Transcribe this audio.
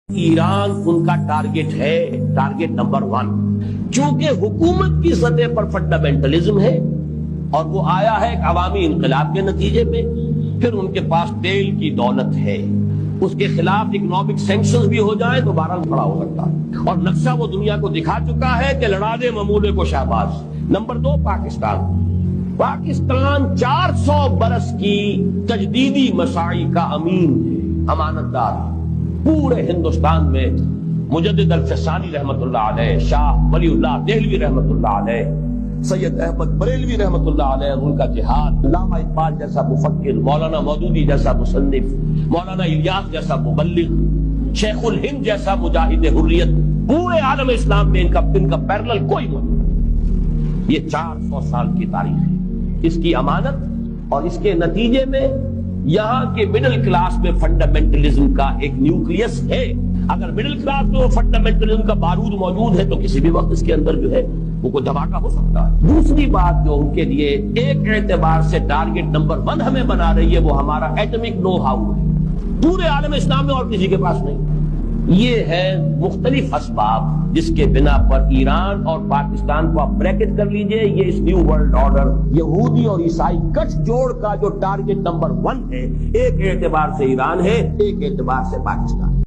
ایران ان کا ٹارگٹ ہے، target number 1، چونکہ حکومت کی سطح پر فنڈامنٹلزم ہے اور وہ آیا ہے ایک عوامی انقلاب کے نتیجے میں، پھر ان کے پاس تیل کی دولت ہے، اس کے خلاف اکنامک سینکشنز بھی ہو جائیں تو بہرحال کھڑا ہو سکتا ہے، اور نقشہ وہ دنیا کو دکھا چکا ہے کہ لڑا دے ممولے کو شہباز۔ نمبر 2، پاکستان 400 برس کی تجدیدی مساعی کا امین ہے، امانت دار۔ پورے ہندوستان میں مجدد الفسانی رحمت اللہ علیہ، شاہ ولی اللہ دہلوی رحمت اللہ علیہ، سید احمد بریلوی رحمت اللہ علیہ، ان کا جہاد، علامہ اقبال جیسا مفکر، مولانا مودودی جیسا مصنف، مولانا الیاس جیسا مبلغ، شیخ الہند جیسا مجاہد حریت، پورے عالم اسلام میں ان کا پیرلل کوئی نہیں۔ یہ 400 سال کی تاریخ ہے، اس کی امانت، اور اس کے نتیجے میں یہاں کے مڈل کلاس میں فنڈامنٹلزم کا ایک نیوکلیس ہے۔ اگر مڈل کلاس میں وہ فنڈامنٹلزم کا بارود موجود ہے تو کسی بھی وقت اس کے اندر جو ہے وہ کوئی دھماکہ ہو سکتا ہے۔ دوسری بات جو ان کے لیے ایک اعتبار سے ٹارگٹ نمبر 1 ہمیں بنا رہی ہے، وہ ہمارا ایٹمک نو ہاؤ ہے، پورے عالم اسلام میں اور کسی کے پاس نہیں۔ یہ ہے مختلف اسباب جس کے بنا پر ایران اور پاکستان کو آپ بریکٹ کر لیجئے، یہ اس نیو ورلڈ آرڈر یہودی اور عیسائی گٹھ جوڑ کا جو ٹارگٹ نمبر 1 ہے، ایک اعتبار سے ایران ہے، ایک اعتبار سے پاکستان۔